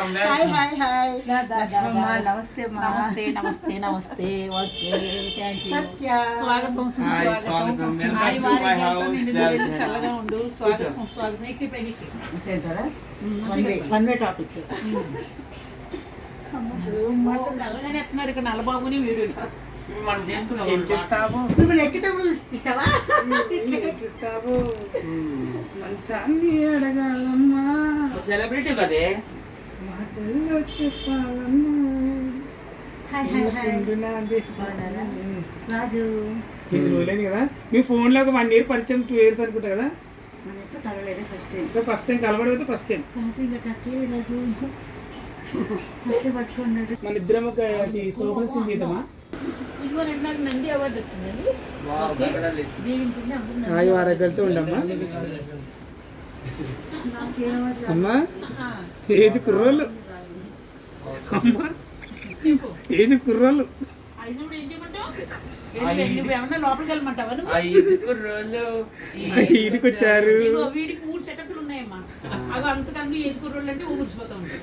Hi hi hi నమస్తే నమస్తే నమస్తే నమస్తే ఓకే థ్యాంక్ యూ సత్య స్వాగతం సుస్వాగతం హాయ్ చల్లగా ఉండు స్వాగతం స్వాగతం ఎక్కి పైకి అంతేంటారా వన్ వే టాపిక్ నల్లగానే ఎత్తున్నారు ఇక్కడ నల్లబాబుని వీడియోని ఏం చేస్తావు నువ్వు ఎక్కితే తీసావా చేస్తావు మంచాన్ని అడగాలమ్మా సెలబ్రిటీ కదే మాటల్లో చెప్పాలమ్మా హాయ్ హాయ్ హాయ్ నాది రాజు ఇది రోజులేదు కదా మీ ఫోన్లో ఒక 1 year పరిచయం 2 years అనుకుంటా కదా మనం ఎప్పుడు తగలేదే ఫస్ట్ టైం ఇంకా ఫస్ట్ టైం కలవడం ఫస్ట్ టైం రాజు ఇంకా టచ్ చేయలేదు రాజు అట్లే పట్టుకున్నాడు మన ఇద్దరం ఒక సోఫా సీన్ చేద్దామా ఇదిగో నాకు నంది అవార్డు వచ్చిందండి దీవించింది అందరూ ఆగి వారగలతో ఉండమ్మా అమ్మా ఏజ్ కుర్రోళ్ళు అమ్మా చెప్పు ఏజ్ కుర్రోళ్ళు అది కూడా ఏం చేయమంటావు ఏమన్నా లోపలికి వెళ్ళమంటావా నువ్వు ఈడికి వచ్చారు ఇదిగో వీడికి 3 సెటప్లు ఉన్నాయమ్మా అవి అంతకందుకు వేసుకుర్రోళ్ళు అంటే ఊపిరిపోతా ఉంటాయి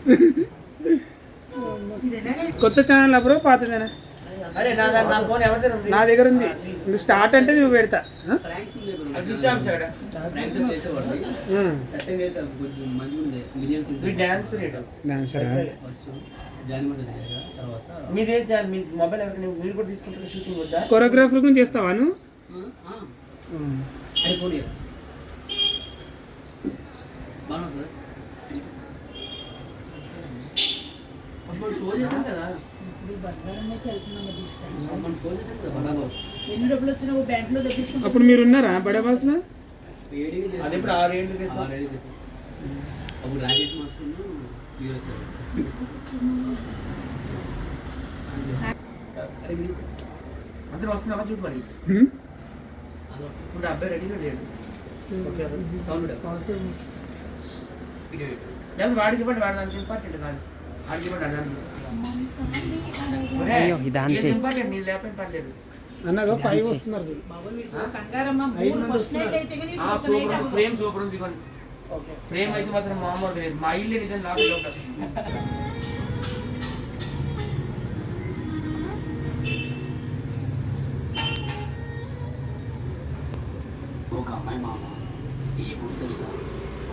కొత్త ఛానల్ అప్పుడు పాతదేనా అరే నా ఫోన్ ఎవరి దగ్గర ఉంది? నా దగ్గర ఉంది నువ్వు స్టార్ట్ అంటే నువ్వు పెడతా అది switch off sir dance rate మీదే సార్ మీ మొబైల్ ఎవరికైనా మీరు కూడా తీసుకుంటారు షూటింగ్ వద్దా కొరియోగ్రాఫర్ గురించి చేస్తావా నువ్వు ఐఫోన్ ఎన్ని డబ్బులు వచ్చినా బ్యాంక్ లో తెప్పించుకుంటా అప్పుడు మీరు ఉన్నారా బడా బాస్లో అది ఇప్పుడు 6 ఏళ్ళు అప్పుడు రాజేష్ మాస్టర్ మీరు వచ్చారు అందరూ వస్తున్నావా చూడు మరి ఇప్పుడు అబ్బాయి రెడీగా లేడు లేదు వాడికి ఇవ్వండి వాడు నాకు ఇంపార్టెంట్ కాదు వాడికి ఇవ్వండి అన్నాను ఇంపార్టెంట్ నేను లేకపోతే పర్లేదు అన్నగా 5 వస్తున్నారు చూడు. కంగారమ్మ మూడు ఫస్ట్ నైట్ అయితే కానీ సూపర్ ఫ్రేమ్ సూపర్ ఉంది ఇవ్వండి ఫ్రేమ్ అయితే మాత్రం మామూలు లేదు మా ఇల్లు నిజం నాకు ఒక అమ్మాయి మామ ఈ ఊరు తెలుసా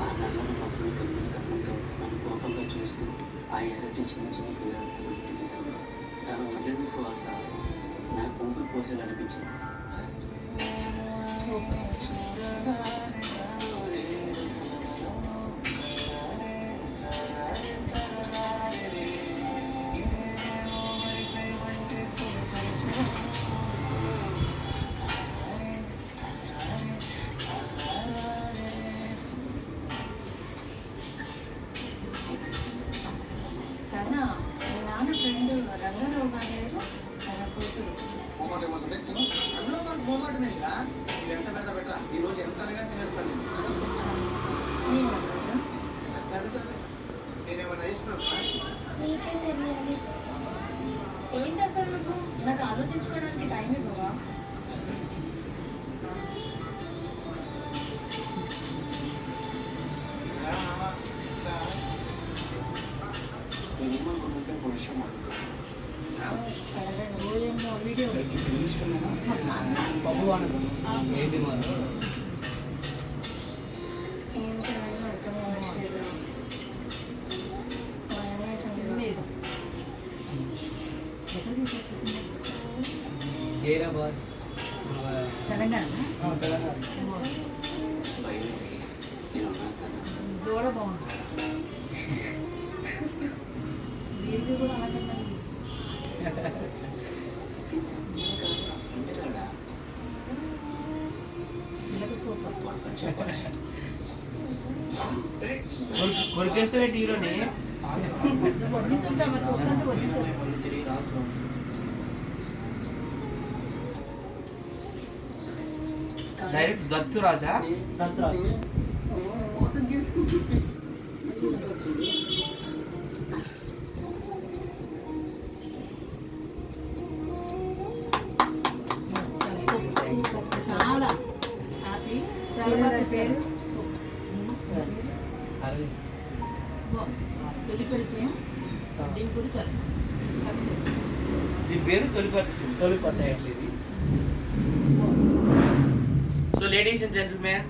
ఆ నల్లని మబ్బులు కమ్మిన కన్నంతో నన్ను కోపంగా చూస్తూ ఆ ఎర్రటి చిన్న చిన్న పిల్లలతో తిరుగుతూ తన ఒంటరి శ్వాస నాకు ఊపిరి పోసేదనిపించింది నీకేం తెలియాలి ఏంటి అసలు నువ్వు నాకు ఆలోచించుకోవడానికి టైం ఇవ్వవా ఏమనుకుంటుంటే పొజిషన్ వీడియో ఏం చేయాలని అర్థం అవ్వట్లేదు తెలంగాణ బయలుదేరి నేను ఉన్నాను కదా దూడ బాగుంది వీడియో కూడా అలాగే సూపర్ కొరికేస్తే హీరోని వడ్డించుంటామా చూడండి వడ్డించాలి డైరెక్ట్ దత్తు రాజా మోసం చేసుకుంటుంటే చాలా హ్యాపీ చాలా పేరు పెళ్లి పరిచయం దీనికి కూడా చాలా సక్సెస్. దీని పేరు తొలి పరిచయం. సో లేడీస్ అండ్ జెంటిల్మెన్,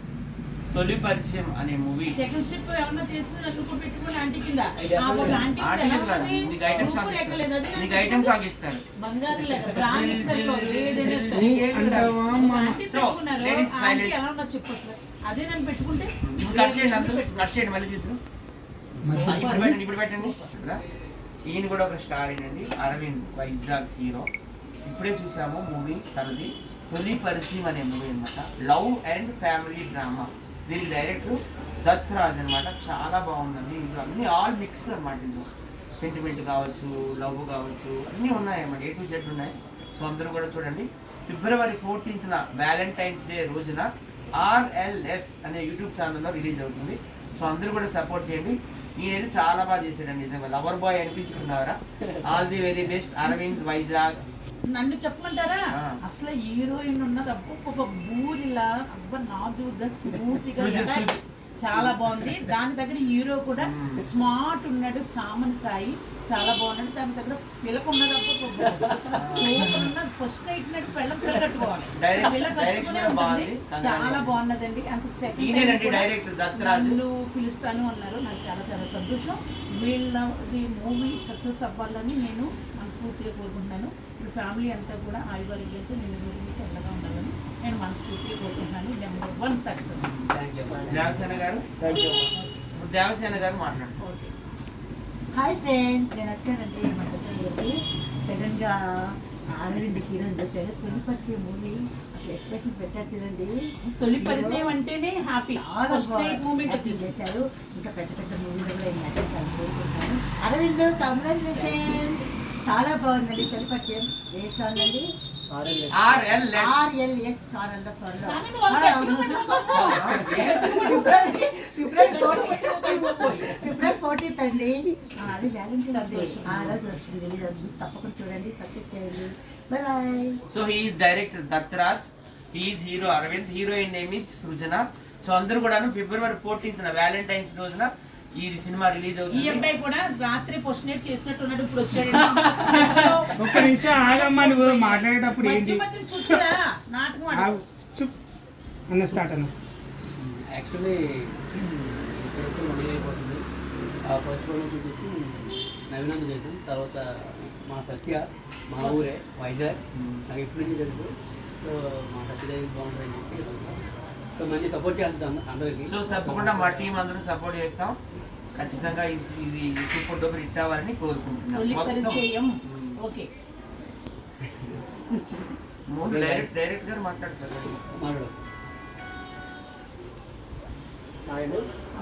తొలి పరిచయం అనే మూవీ సెకండ్ స్టెప్ ఏమన్నా చేసిన నలుగురు పెట్టుకుని ఆంటీ కింద ఆ ఒక ఆంటీ ఆర్టిస్ట్ కాదు, నీకు ఐటమ్ సాంగ్ ఇస్తారు. నీకు ఐటమ్ సాంగ్ ఇస్తారు. బంగారు లెక్క బ్రాండ్ ఇస్తారు. ఏదైనా ఇస్తారు. అంటావా మా ఆంటీ So, పెట్టుకున్నారు. ladies aunty silence. ఏమన్నా చెప్పు అసలు. అదే నన్ను పెట్టుకుంటే కట్ చేయండి, అందరూ కట్ చేయండి, మళ్ళీ చూద్దాం. ఇప్పుడు పెట్టండి. ఈయన కూడా ఒక స్టార్ అండి, అరవింద్ వైజాగ్ హీరో. ఇప్పుడే చూసాము మూవీ తనది తొలి పరిచయం అనే మూవీ అనమాట. Love and family drama. దీనికి డైరెక్టర్ దత్ రాజ్ అనమాట. చాలా బాగుందండి. ఇందులో అన్ని ఆల్ మిక్స్ అనమాట. ఇందులో సెంటిమెంట్ కావచ్చు, లవ్ కావచ్చు, అన్నీ ఉన్నాయి అన్నమాట. A to Z ఉన్నాయి. సో అందరూ కూడా చూడండి. February 14th వ్యాలంటైన్స్ డే రోజున RLS అనే యూట్యూబ్ ఛానల్లో రిలీజ్ అవుతుంది. సో అందరూ కూడా సపోర్ట్ చేయండి. ఈయనైతే చాలా బాగా చేశాడండి, నిజంగా లవర్ బాయ్ అనిపించుకున్నారా. All the very best Aravind Vizag. నన్ను చెప్పమంటారా, అసలు హీరోయిన్ ఉన్నది ఒక బూరిలా అబ్బా నాజుగా స్మూత్గా చాలా బాగుంది. దాని దగ్గర హీరో కూడా స్మార్ట్ ఉన్నాడు, చామన్ సాయి చాలా బాగున్నాడు. దాని దగ్గర పిల్లక ఉన్నది ఫస్ట్ నైట్ నాడు పిల్ల కట్టుకోవాలి, పిల్ల కట్టుకునే ఉంటుంది. చాలా బాగున్నదండి. అంత సెకండ్ నన్ను పిలుస్తాను అన్నారు. నాకు చాలా చాలా సంతోషం. వీళ్ళది మూవీ సక్సెస్ అవ్వాలని నేను మనస్ఫూర్తిగా కోరుకుంటున్నాను. ఇప్పుడు ఫ్యామిలీ అంతా కూడా ఆయుర్వేదంతో నేను గురించి చల్లగా ఉండాలని నేను మనస్ఫూర్తిగా కోరుకుంటున్నాను. Number 1 success. దేవసేన గారు మాట్లాడు. ఓకే. హాయ్ ఫ్రెండ్, నేను వచ్చానండి మధ్యప్రదేశ్కి. సడన్గా అరవింద్ హీరోయిన్ చేశాడు. తొలి పరిచయం మూవీ అసలు ఎక్స్ప్రెషన్స్ పెట్టారు చూడండి. తొలి పరిచయం అంటేనే హ్యాపీ. చాలా మూమెంట్ చేశారు. ఇంకా పెద్ద పెద్ద మూవీలో కూడా నేను నటించాలని కోరుకుంటాను. అరవింద్ కంగ్రాచులేషన్, చాలా బాగుందండి. తొలి పరిచయం ఏ ఛానల్ అండి? RLS ఛానల్లో ఫిబ్రవరి 14th అండి. అది వ్యాలంటైన్స్ డే ఆ రోజు వస్తుంది, రిలీజ్ అవుతుంది. తప్పకుండా చూడండి, సక్సెస్ చేయండి. Bye bye. So he is director Datt Raj, he is hero Aravind, heroine name is Srujana. So అందరూ కూడా February 14th వ్యాలంటైన్స్ రోజున ఈ సినిమా రిలీజ్ అవుతుంది. ఈ అబ్బాయి కూడా రాత్రి పోస్ట్ నైట్ చేసినట్టున్నాడు. ఇప్పుడు వచ్చాడు. ఒక్క నిమిషం ఆగమ్మా, నువ్వు మాట్లాడేటప్పుడు ఏంటి అన్న స్టార్ట్ అన్న. యాక్చువల్లీ ఇక్కడికి మొదలు అయిపోతుంది. ఫస్ట్ రోజు చూసి నవీనంద చేసాం. తర్వాత మా సత్య మా ఊరే వైజాగ్, నాకు ఎప్పటి నుంచి తెలుసు. సో మా సత్యదేవి బాగుంటుందని చెప్పి సో మంచి సపోర్ట్ చేస్తాం అందరికీ. సో తప్పకుండా మా టీం అందరూ సపోర్ట్ చేస్తాం. ఖచ్చితంగా ఇది సూపర్ డూపర్ హిట్ అవ్వాలని కోరుకుంటున్నాం. డైరెక్ట్ గారు మాట్లాడతారు.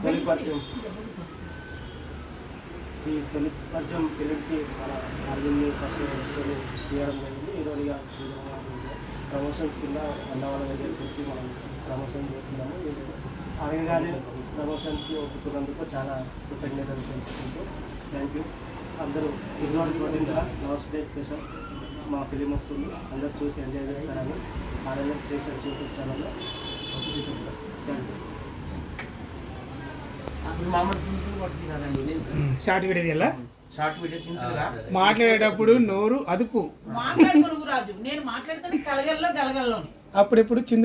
తొలి పరిచయం ఫిలింకి మన అరవింద్ ఫస్ట్ తీయడం జరిగింది. హీరోనిగా ప్రమోషన్స్ కింద అన్నవాళ్ళ దగ్గరికి వచ్చి మనం ప్రమోషన్ చేస్తున్నాము. అడగగానే ప్రమోషన్స్కి ఒప్పుకున్నందుకు చాలా కృతజ్ఞతలు తెలుసుకుంటూ థ్యాంక్ యూ. అందరూ February 14th last day special మా ఫిలిం వస్తుంది, అందరూ చూసి ఎంజాయ్ చేస్తారని RLS రీసెర్చ్ యూట్యూబ్ ఛానల్లో థ్యాంక్ యూ. షార్ట్ వీడియో ఎలా షార్ట్ వీడియో సింపుల్ గా మాట్లాడేటప్పుడు నోరు అదుపు. మాట్లాడుకో రాజు. నేను మాట్లాడితే కలగల్లో గలగల్లోనే అప్పుడెప్పుడు చిందు